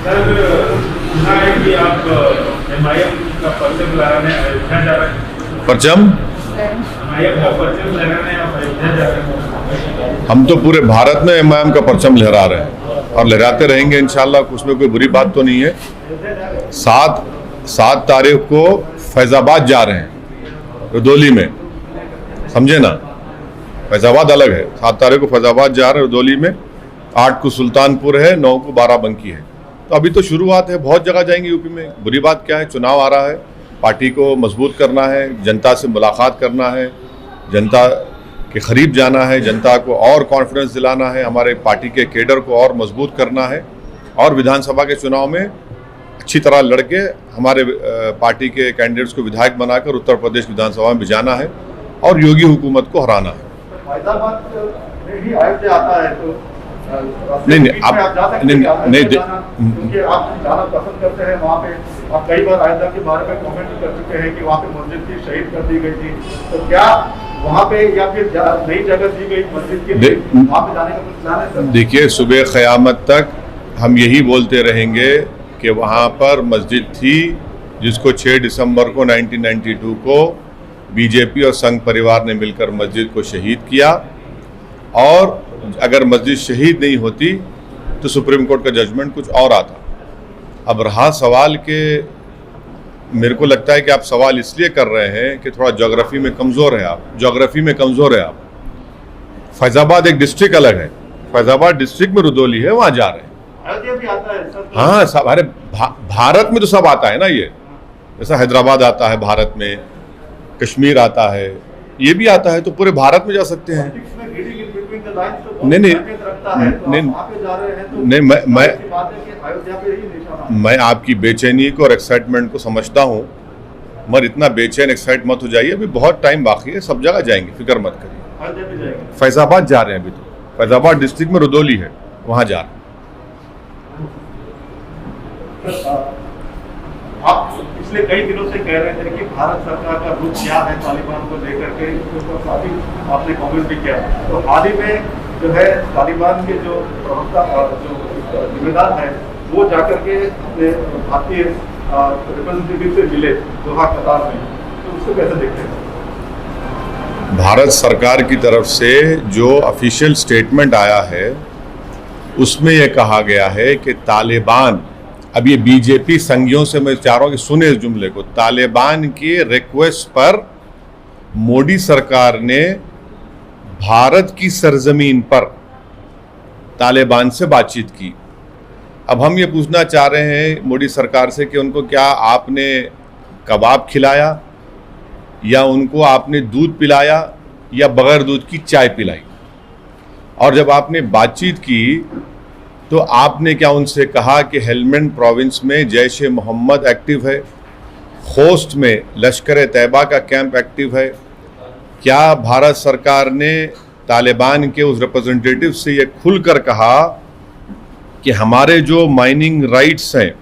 Sir, सुना है कि आप MIM का परचम लहराने अयोध्या जा रहे हैं। परचम MIM का परचम लहराने आप अयोध्या जा रहे हैं। हम तो पूरे भारत में MIM का परचम लहरा रहे हैं और लहराते रहेंगे इंशाल्लाह। उसमें कोई बुरी बात तो नहीं है। 7 तारीख को फैजाबाद जा रहे हैं, रुदौली में, समझे ना। फैजाबाद अलग है। 7 तारीख को फैजाबाद जा रहे हैं रुदौली में, 8 को सुल्तानपुर है, 9 को बाराबंकी है। तो अभी तो शुरुआत है, बहुत जगह जाएंगे यूपी में। बुरी बात क्या है, चुनाव आ रहा है, पार्टी को मजबूत करना है, जनता से मुलाकात करना है, जनता के करीब जाना है, जनता को और कॉन्फिडेंस दिलाना है, हमारे पार्टी के केडर को और मजबूत करना है और विधानसभा के चुनाव में अच्छी तरह लड़के हमारे पार्टी के कैंडिडेट्स को विधायक बनाकर उत्तर प्रदेश विधानसभा में भिजाना है और योगी हुकूमत को हराना है। ही अयोध्या आता है तो नहीं आप नहीं क्योंकि आप जाना पसंद करते हैं वहाँ पे। आप कई बार अयोध्या के बारे में कमेंट कर चुके हैं कि वहाँ पे मस्जिद थी, शहीद कर दी गई थी, तो क्या वहाँ पे या फिर नई जगह दी गई मस्जिद के लिए वहाँ पे जाने का कुछ प्लान है सर? देखिए, सुबह क़यामत तक हम यही बोलते रहेंगे कि वहाँ पर मस्जिद थी जिसको 6 दिसंबर को 1992 को बीजेपी और संघ परिवार ने मिलकर मस्जिद को शहीद किया। और अगर मस्जिद शहीद नहीं होती तो सुप्रीम कोर्ट का जजमेंट कुछ और आता। अब रहा सवाल कि मेरे को लगता है कि आप सवाल इसलिए कर रहे हैं कि थोड़ा ज्योग्राफी में कमज़ोर है आप। ज्योग्राफी में कमज़ोर है आप। फैज़ाबाद एक डिस्ट्रिक्ट अलग है, फैज़ाबाद डिस्ट्रिक्ट में रुदौली है, वहाँ जा रहे हैं। अयोध्या भी आता है सर? हाँ सब, अरे भारत में तो सब आता है ना। ये जैसा हैदराबाद आता है भारत में, कश्मीर आता है, ये भी आता है, तो पूरे भारत में जा सकते हैं। नहीं मैं आपकी बेचैनी को और एक्साइटमेंट को समझता हूँ, मगर इतना बेचैन एक्साइट मत हो जाइए। अभी बहुत टाइम बाकी है, सब जगह जाएंगे, फिक्र मत करिए। फैजाबाद जा रहे हैं अभी तो, फैजाबाद डिस्ट्रिक्ट में रुदौली है, वहाँ जा रहे हैं। आप पिछले कई दिनों से कह रहे थे कि भारत सरकार का रुख क्या है तालिबान को लेकर के, इसके ऊपर काफी आपने कमेंट भी किया। तो हाल ही में जो है तालिबान के जो प्रवक्ता जो जिम्मेदार है वो जाकर के अपने भारतीय रिप्रेजेंटेटिव से मिले दोहा कतार में, तो उसको कैसे देखते हैं? भारत सरकार की तरफ से जो ऑफिशियल स्टेटमेंट आया है उसमें यह कहा गया है कि तालिबान, अब ये बीजेपी संघियों से मैं चाह रहा हूँ कि सुने इस जुमले को, तालिबान की रिक्वेस्ट पर मोदी सरकार ने भारत की सरजमीन पर तालिबान से बातचीत की। अब हम ये पूछना चाह रहे हैं मोदी सरकार से कि उनको क्या आपने कबाब खिलाया या उनको आपने दूध पिलाया या बगैर दूध की चाय पिलाई? और जब आपने बातचीत की तो आपने क्या उनसे कहा कि हेलमंड प्रोविंस में जैश ए मोहम्मद एक्टिव है, खोस्ट में लश्कर तैयबा का कैंप एक्टिव है? क्या भारत सरकार ने तालिबान के उस रिप्रेजेंटेटिव से ये खुलकर कहा कि हमारे जो माइनिंग राइट्स हैं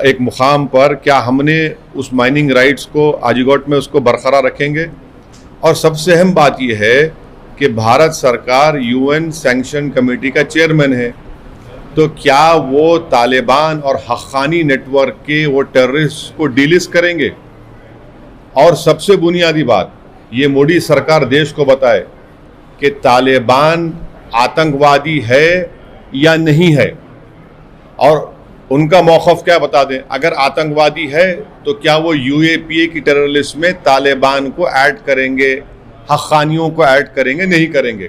एक मुकाम पर, क्या हमने उस माइनिंग राइट्स को आजीगोट में उसको बरकरार रखेंगे? और सबसे अहम बात यह है कि भारत सरकार UN सैंक्शन कमेटी का चेयरमैन है, तो क्या वो तालिबान और हक्कानी नेटवर्क के वो टेररिस्ट को डिलिस्ट करेंगे? और सबसे बुनियादी बात, ये मोदी सरकार देश को बताए कि तालिबान आतंकवादी है या नहीं है, और उनका मौक़िफ़ क्या बता दें। अगर आतंकवादी है तो क्या वो UAPA की टेरर लिस्ट में तालिबान को ऐड करेंगे, हक्कानियों को ऐड करेंगे? नहीं करेंगे,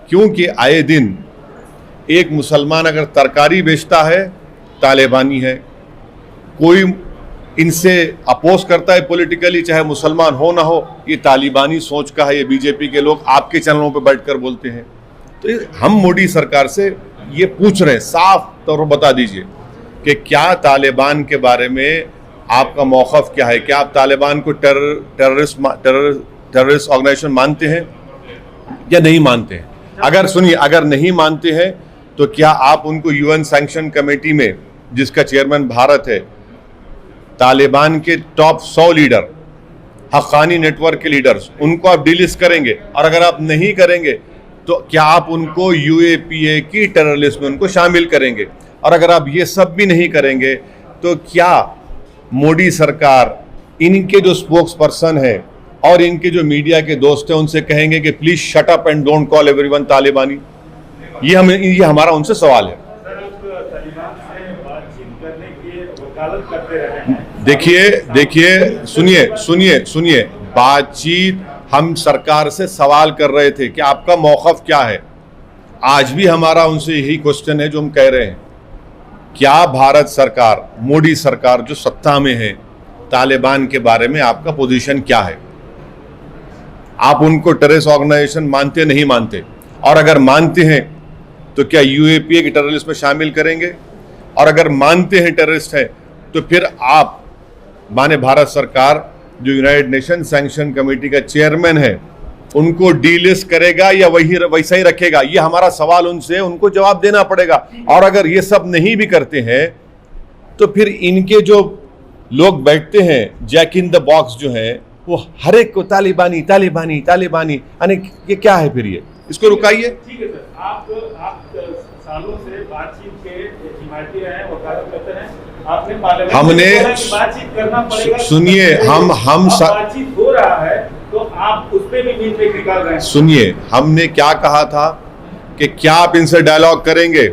क्योंकि आए दिन एक मुसलमान अगर तरकारी बेचता है तालिबानी है, कोई इनसे अपोज करता है पॉलिटिकली, चाहे मुसलमान हो ना हो, ये तालिबानी सोच का है। ये बीजेपी के लोग आपके चैनलों पे बैठकर बोलते हैं। तो हम मोदी सरकार से ये पूछ रहे हैं, साफ तौर पर बता दीजिए कि क्या तालिबान के बारे में आपका मौक़िफ़ क्या है? क्या आप तालिबान को टेररिस्ट ऑर्गेनाइजेशन मानते हैं या नहीं मानते हैं? अगर सुनिए, अगर नहीं मानते हैं तो क्या आप उनको UN सैंक्शन कमेटी में, जिसका चेयरमैन भारत है, तालिबान के टॉप 100 लीडर, हक्कानी नेटवर्क के लीडर्स, उनको आप डिलिस्ट करेंगे? और अगर आप नहीं करेंगे तो क्या आप उनको यूएपीए की टेरर लिस्ट में उनको शामिल करेंगे? और अगर आप ये सब भी नहीं करेंगे तो क्या मोदी सरकार इनके जो स्पोक्स पर्सन है और इनके जो मीडिया के दोस्त हैं उनसे कहेंगे कि please shut up and don't call everyone तालिबानी? ये हमारा उनसे सवाल है। सर, आप तालिबान से बातचीत करने की वकालत करते रहे हैं। देखिए सुनिए, बातचीत हम सरकार से सवाल कर रहे थे कि आपका मौक़िफ़ क्या है। आज भी हमारा उनसे यही क्वेश्चन है जो हम कह रहे हैं, क्या भारत सरकार, मोदी सरकार जो सत्ता में है, तालिबान के बारे में आपका पोजीशन क्या है? आप उनको टेररिस्ट ऑर्गेनाइजेशन मानते नहीं मानते? और अगर मानते हैं तो क्या यूएपीए की टेररिस्ट में शामिल करेंगे? और अगर मानते हैं टेररिस्ट है तो फिर आप माने भारत सरकार जो यूनाइटेड नेशन सैंक्शन कमेटी का चेयरमैन है उनको डीलिस्ट करेगा या वैसा ही रखेगा? ये हमारा सवाल उनसे, उनको जवाब देना पड़ेगा। और अगर ये सब नहीं भी करते हैं तो फिर इनके जो लोग बैठते हैं जैक इन द बॉक्स जो है वो हर एक को तालिबानी तालिबानी तालिबानी, यानी ये क्या है फिर? ये इसको रुकाइए। ठीक है सर, आप सालों से बातचीत के हिमायती रहे हैं, वकालत करते हैं। आपने पार्लियामेंट हमने में बोला कि बातचीत करना पड़ेगा। सुनिए, हम बातचीत हो रहा है तो आप उस पे भी मीन पे निकाल रहे हैं। सुनिए, हमने क्या कहा था कि क्या आप इनसे डायलॉग करेंगे,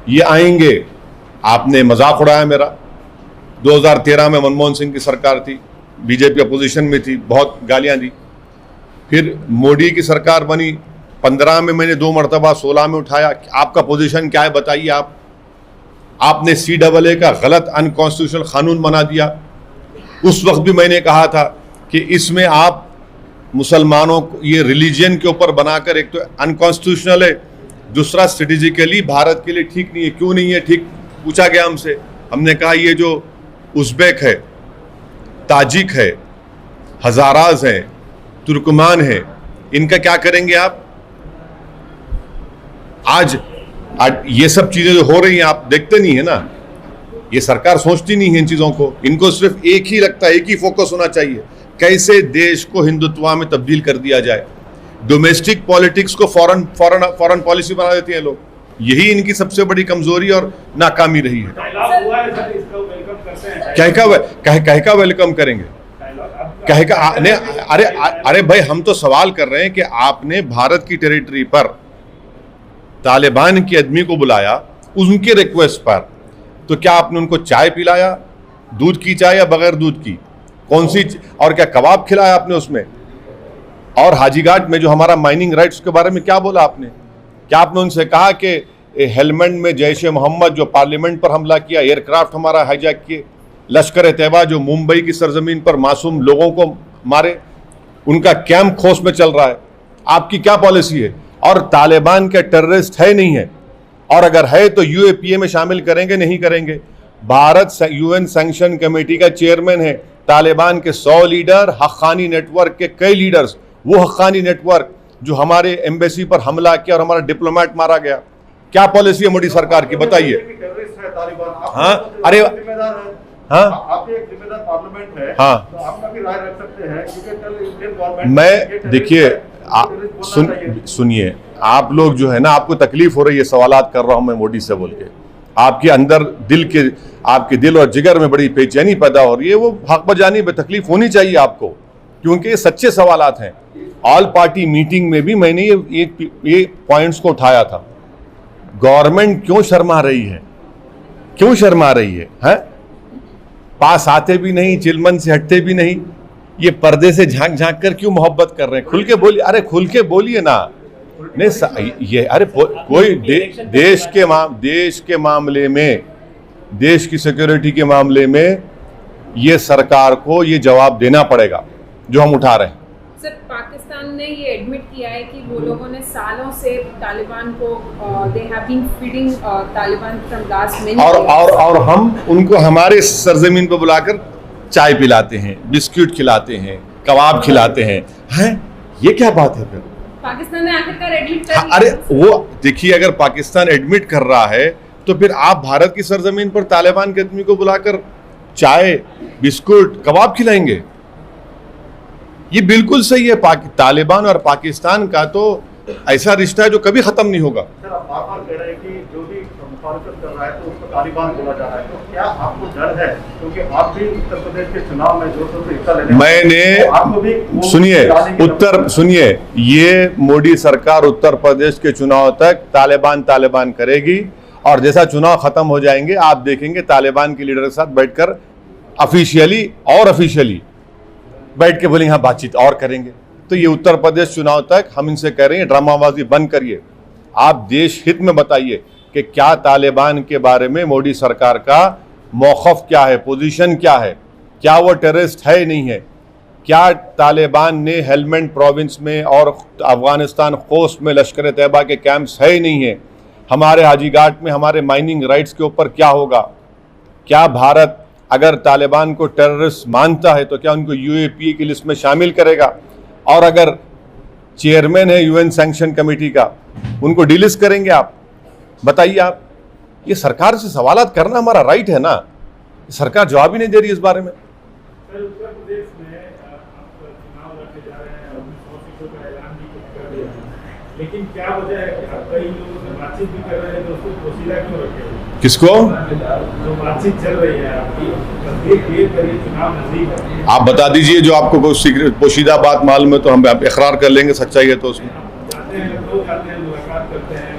ये आएंगे। आपने मजाक उड़ाया मेरा। 2013 में मनमोहन सिंह की सरकार थी, बीजेपी अपोजिशन में थी, बहुत गालियां दी। फिर मोदी की सरकार बनी, 15 में मैंने 2 मरतबा, 16 में उठाया। आपका पोजीशन क्या है बताइए? आपने CAA का गलत अनकॉन्स्टिट्यूशनल कानून बना दिया। उस वक्त भी मैंने कहा था कि इसमें आप मुसलमानों को ये रिलीजन के ऊपर बनाकर, एक तो अनकॉन्स्टिट्यूशनल है, दूसरा स्ट्रेटेजिकली भारत के लिए ठीक नहीं है। क्यों नहीं है ठीक? पूछा गया हमसे। हमने कहा ये जो उज़्बेक है, ताजिक है, हज़ाराज है, तुर्कमान है, इनका क्या करेंगे आप? आज ये सब चीजें जो हो रही हैं आप देखते नहीं है ना। ये सरकार सोचती नहीं है इन चीजों को। इनको सिर्फ एक ही लगता है, एक ही फोकस होना चाहिए, कैसे देश को हिंदुत्व में तब्दील कर दिया जाए। डोमेस्टिक पॉलिटिक्स को फॉरेन पॉलिसी बना देते हैं लोग। यही इनकी सबसे बड़ी कमजोरी और नाकामी रही है। कह का वेलकम करेंगे? कह का अरे भाई, हम तो सवाल कर रहे हैं कि आपने भारत की टेरिटरी पर तालिबान के आदमी को बुलाया उनके रिक्वेस्ट पर, तो क्या आपने उनको चाय पिलाया? दूध की चाय या बगैर दूध की? कौन सी? और क्या कबाब खिलाया आपने उसमें? और हाजीघाट में जो हमारा माइनिंग राइट्स के बारे में क्या बोला आपने? क्या आपने उनसे कहा कि हेलमंड में जैश-ए मोहम्मद जो पार्लियामेंट पर हमला किया, एयरक्राफ्ट हमारा हाईजैक किए, लश्कर तैयबा जो मुंबई की सरजमीन पर मासूम लोगों को मारे, उनका कैंप खोस में चल रहा है? आपकी क्या पॉलिसी है? और तालिबान के टेररिस्ट है नहीं है, और अगर है तो यूएपीए में शामिल करेंगे नहीं करेंगे? भारत यूएन सैंक्शन कमेटी का चेयरमैन है। तालिबान के 100 लीडर, हक्कानी नेटवर्क के कई लीडर्स, वो हक्कानी नेटवर्क जो हमारे एम्बेसी पर हमला किया और हमारा डिप्लोमेट मारा गया। क्या पॉलिसी है मोदी सरकार की बताइए? हाँ, अरे हाँ, आप एक जिम्मेदार पार्लियामेंट है, हाँ, तो आपका भी राय रख सकते हैं, क्योंकि कल इंडियन गवर्नमेंट मैं देखिए सुनिए, आप लोग जो है ना, आपको तकलीफ हो रही है, सवालात कर रहा हूं मैं मोदी से बोल के, आपके अंदर आपके दिल और जिगर में बड़ी बेचैनी पैदा हो रही है। वो हक बजानी में तकलीफ होनी चाहिए आपको, क्योंकि ये सच्चे सवालात हैं। ऑल पार्टी मीटिंग में भी मैंने ये पॉइंट्स को उठाया था। गवर्नमेंट क्यों शर्मा रही है? क्यों शर्मा रही है? पास आते भी नहीं, चिलमन से हटते भी नहीं, ये पर्दे से झांक झांक कर क्यों मोहब्बत कर रहे हैं? खुल के बोलिए। अरे खुल के बोलिए ना। नहीं ये अरे कोई देश के मामले में, देश की सिक्योरिटी के मामले में ये सरकार को ये जवाब देना पड़ेगा जो हम उठा रहे हैं। सर, पाकिस्तान ने ये एडमिट किया है कि वो लोगों ने सालों से तालिबान को दे have been feeding Taliban from last many और हम उनको हमारे सरजमीन पर बुलाकर चाय पिलाते हैं, बिस्किट खिलाते हैं, कबाब खिलाते हैं। ये क्या बात है फिर? पाकिस्तान ने आखिरकार एडमिट कर लिया। अरे वो देखिए, अगर पाकिस्तान एडमिट कर रहा है तो फिर आप भारत की सरजमीन पर तालिबान के आदमी को बुलाकर चाय, बिस्कुट, कबाब खिलाएंगे? ये बिल्कुल सही है। तालिबान और पाकिस्तान का तो ऐसा रिश्ता है जो कभी खत्म नहीं होगा। सर, आप बार बार कह रहे हैं कि जो भी मुखालिफत कर रहा है तो उसको तालिबान बोला जा रहा है, तो क्या आपको डर है, क्योंकि आप भी उत्तर प्रदेश के चुनाव में जो सबसे हिस्सा लेने मैंने तो आपको भी सुनिए ये मोदी सरकार उत्तर प्रदेश के चुनाव तक तालिबान करेगी, और जैसा चुनाव खत्म हो जाएंगे आप देखेंगे तालिबान के लीडर के साथ बैठकर ऑफिशियली बैठ के बोलेंगे हाँ बातचीत और करेंगे। तो ये उत्तर प्रदेश चुनाव तक हम इनसे कह रहे हैं ड्रामाबाजी बंद करिए, आप देश हित में बताइए कि क्या तालिबान के बारे में मोदी सरकार का मौक़िफ़ क्या है, पोजीशन क्या है, क्या वो टेररिस्ट है नहीं है, क्या तालिबान ने हेलमंड प्रोविंस में और अफगानिस्तान खोस्ट में लश्कर तैयबा के कैंप्स है ही नहीं है, हमारे हाजीघाट में हमारे माइनिंग राइट्स के ऊपर क्या होगा, क्या भारत अगर तालिबान को टेररिस्ट मानता है तो क्या उनको यूएपीए की लिस्ट में शामिल करेगा, और अगर चेयरमैन है यूएन सैंक्शन कमेटी का उनको डिलिस्ट करेंगे आप? बताइए आप, ये सरकार से सवालात करना हमारा राइट है ना, सरकार जवाब ही नहीं दे रही इस बारे में। सर, उत्तर प्रदेश में आप चुनाव लड़ने जा रहे हैं, 100 सीटों का ऐलान भी कर दिया है, लेकिन क्या वजह है कि आप कई लोगों से बातचीत भी कर रहे हैं तो उसको पोशीदा क्यों रखे? किसको? जो बातचीत चल रही है आपकी, तस्दीक करिए, चुनाव नजदीक है, आप बता दीजिए जो आपको कोई सीक्रेट पोशीदा बात मालूम है तो हम इकरार कर लेंगे सच्चाई है तो उसमें। जाते हैं लोग, जाते हैं मुलाकात करते हैं।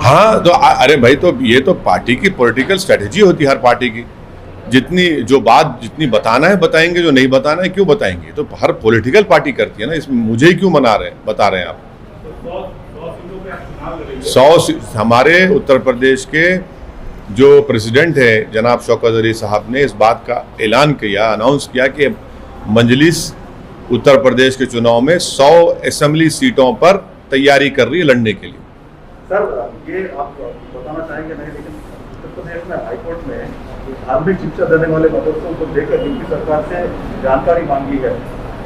हाँ तो अरे भाई, तो ये तो पार्टी की पॉलिटिकल स्ट्रेटजी होती है हर पार्टी की, जितनी बताना है बताएंगे, जो नहीं बताना है क्यों बताएंगे, तो हर पॉलिटिकल पार्टी करती है ना, इसमें मुझे ही क्यों बता रहे हैं आप? 100 हमारे उत्तर प्रदेश के जो प्रेसिडेंट है जनाब शौकत अली साहब ने इस बात का ऐलान किया, अनाउंस किया कि मजलिस उत्तर प्रदेश के चुनाव में 100 असेंबली सीटों पर तैयारी कर रही है लड़ने के लिए। सर, ये आप बताना चाहेंगे नहीं, लेकिन उत्तर प्रदेश में हाईकोर्ट में धार्मिक शिक्षा देने वाले मदरसों को लेकर यूपी सरकार से जानकारी मांगी है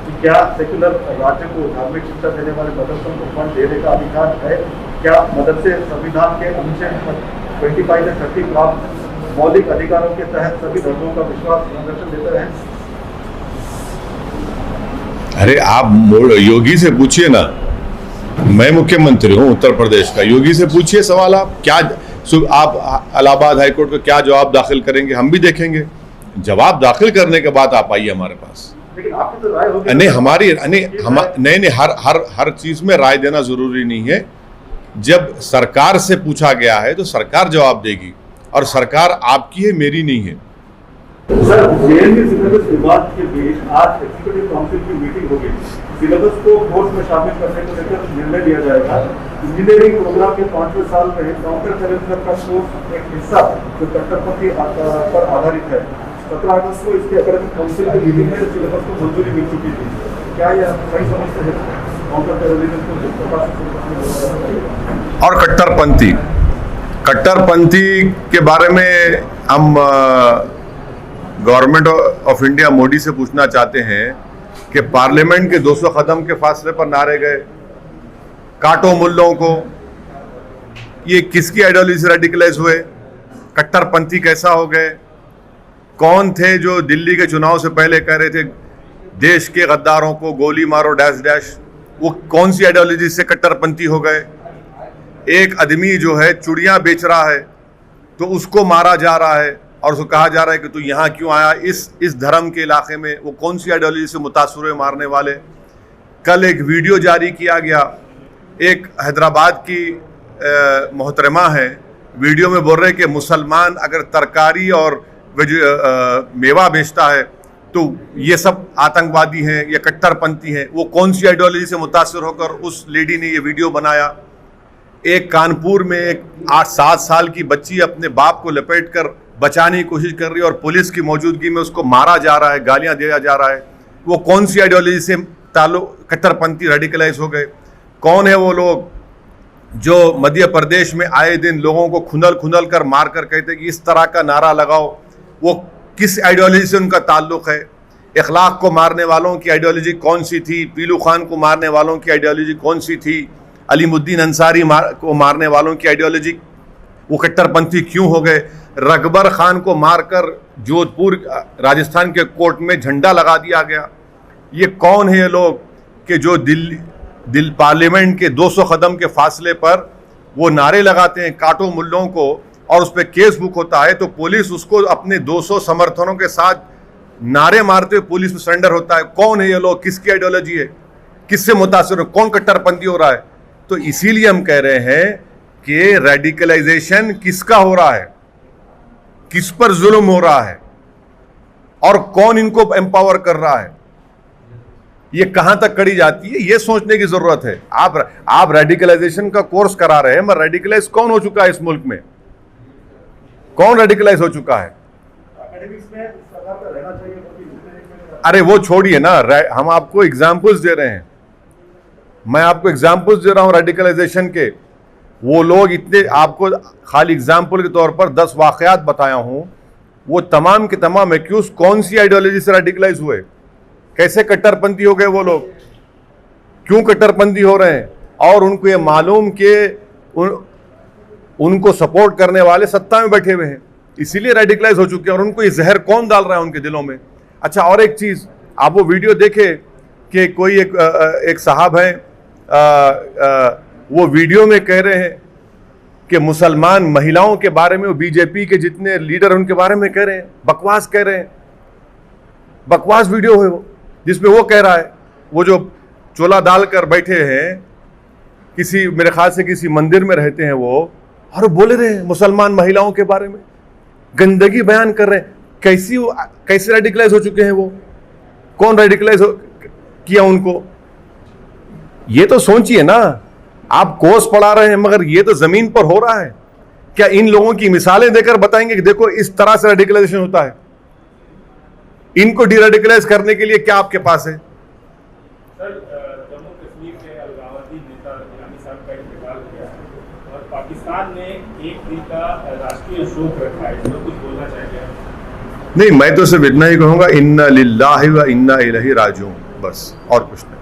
कि क्या सेक्युलर राज्य को धार्मिक शिक्षा देने वाले मदरसों को फंड देने का अधिकार है? क्या मदरसे संविधान के अनुच्छेद 25 से 30 प्राप्त मौलिक अधिकारों के तहत सभी धर्मों का विश्वास प्रदर्शन देते हैं? अरे आप योगी से पूछिए ना, मैं मुख्यमंत्री हूँ उत्तर प्रदेश का, योगी से पूछिए सवाल। आप इलाहाबाद हाईकोर्ट को क्या जवाब दाखिल करेंगे हम भी देखेंगे, जवाब दाखिल करने के बाद आप आइए हमारे पास। लेकिन आपकी तो राय होगी नहीं, हर चीज में राय देना जरूरी नहीं है। जब सरकार से पूछा गया है तो सरकार जवाब देगी, और सरकार आपकी है, मेरी नहीं है। सर, जेएनयू सिलेबस विवाद के बीच आज एग्जीक्यूटिव काउंसिल की मीटिंग होगी, सिलेबस को कोर्स में शामिल करने को लेकर निर्णय लिया जाएगा। इंजीनियरिंग प्रोग्राम के 5वें साल में काउंटर करेंसर का कोर्स एक हिस्सा जो कट्टरपंथी पर आधारित है, 17 अगस्त को इसके एकेडमिक काउंसिल की मीटिंग में सिलेबस को मंजूरी मिल चुकी थी। क्या यह सही समझते हैं? काउंटर टेररिज्म को जिस प्रकार से और कट्टरपंथी के बारे में हम गवर्नमेंट ऑफ इंडिया मोदी से पूछना चाहते हैं कि पार्लियामेंट के 200 कदम के फासले पर नारे गए, काटो मुल्लों को, ये किसकी आइडियोलॉजी से रेडिकलाइज हुए? कट्टरपंथी कैसा हो गए? कौन थे जो दिल्ली के चुनाव से पहले कह रहे थे देश के गद्दारों को गोली मारो डैश डैश? वो कौन सी आइडियोलॉजी से कट्टरपंथी हो गए? एक आदमी जो है चूड़ियाँ बेच रहा है तो उसको मारा जा रहा है और उसको कहा जा रहा है कि तू यहाँ क्यों आया इस धर्म के इलाके में? वो कौन सी आइडियोलॉजी से मुतासर हुए मारने वाले? कल एक वीडियो जारी किया गया, एक हैदराबाद की मोहतरमा है, वीडियो में बोल रहे कि मुसलमान अगर तरकारी और मेवा बेचता है तो ये सब आतंकवादी हैं या कट्टरपंथी हैं। वो कौन सी आइडियोलॉजी से मुतासर होकर उस लेडी ने ये वीडियो बनाया? एक कानपुर में एक 8-7 साल की बच्ची अपने बाप को लपेटकर बचाने की कोशिश कर रही है और पुलिस की मौजूदगी में उसको मारा जा रहा है, गालियां दिया जा रहा है। वो कौन सी आइडियोलॉजी से कट्टरपंथी रेडिकलाइज हो गए? कौन है वो लोग जो मध्य प्रदेश में आए दिन लोगों को खुंदल कर मार कर कहते कि इस तरह का नारा लगाओ? वो किस आइडियोलॉजी से उनका ताल्लुक़ है? इखलाक को मारने वालों की आइडियोलॉजी कौन सी थी? पीलू खान को मारने वालों की आइडियोलॉजी कौन सी थी? अलीमुद्दीन अंसारी को मारने वालों की आइडियोलॉजी, वो कट्टरपंथी क्यों हो गए? रकबर खान को मारकर जोधपुर राजस्थान के कोर्ट में झंडा लगा दिया गया। ये कौन है ये लोग कि जो दिल्ली दिल पार्लियामेंट के 200 कदम के फासले पर वो नारे लगाते हैं काटो मुल्लों को, और उस पर केस बुक होता है तो पुलिस उसको अपने 200 समर्थनों के साथ नारे मारते हुए पुलिस में सरेंडर होता है। कौन है ये लोग, किसकी आइडियोलॉजी है, किससे मुतासिर है, कौन कट्टरपंथी हो रहा है? तो इसीलिए हम कह रहे हैं कि रेडिकलाइजेशन किसका हो रहा है, किस पर जुल्म हो रहा है और कौन इनको एम्पावर कर रहा है, ये कहां तक करी जाती है, ये सोचने की जरूरत है। आप रेडिकलाइजेशन का कोर्स करा रहे हैं, मगर रेडिकलाइज कौन हो चुका है इस मुल्क में, कौन रेडिकलाइज हो चुका है? अरे वो छोड़िए ना, हम आपको एग्जाम्पल्स दे रहे हैं, मैं आपको एग्जाम्पल्स दे रहा हूं रेडिकलाइजेशन के। वो लोग इतने, आपको खाली एग्जाम्पल के तौर पर 10 वाकयात बताया हूं, वो तमाम के तमाम एक्यूज कौन सी आइडियोलॉजी से रेडिकलाइज हुए, कैसे कट्टरपंथी हो गए वो लोग, क्यों कट्टरपंथी हो रहे हैं, और उनको ये मालूम कि उनको सपोर्ट करने वाले सत्ता में बैठे हुए हैं, इसीलिए रेडिकलाइज हो चुके हैं। और उनको ये जहर कौन डाल रहा है उनके दिलों में? अच्छा, और एक चीज, आप वो वीडियो देखे कि कोई एक साहब हैं, वो वीडियो में कह रहे हैं कि मुसलमान महिलाओं के बारे में, वो बीजेपी के जितने लीडर उनके बारे में कह रहे हैं, बकवास कह रहे हैं, बकवास वीडियो है वो, जिसमें वो कह रहा है, वो जो चोला डालकर बैठे हैं किसी, मेरे ख्याल से किसी मंदिर में रहते हैं वो, और बोले रहे हैं मुसलमान महिलाओं के बारे में, गंदगी बयान कर रहे हैं। कैसे रेडिकलाइज हो चुके हैं वो, कौन रेडिकलाइज किया उनको? ये तो सोचिए ना, आप कोर्स पढ़ा रहे हैं मगर ये तो जमीन पर हो रहा है। क्या इन लोगों की मिसालें देकर बताएंगे कि देखो इस तरह से रेडिकलाइजेशन होता है? इनको डीरेडिकलाइज करने के लिए क्या आपके पास है? सर, जम्मू कश्मीर के अलगाववादी नेता इरानी साहब का इंतकाल किया है और पाकिस्तान ने एक दिन का राष्ट्रीय शोक रखा है, इसमें कुछ बोलना चाहेंगे? नहीं, मैं तो सिर्फ इतना ही कहूंगा, इन्ना लिल्लाहि व इन्ना इलैहि राजिऊन, बस, और कुछ नहीं।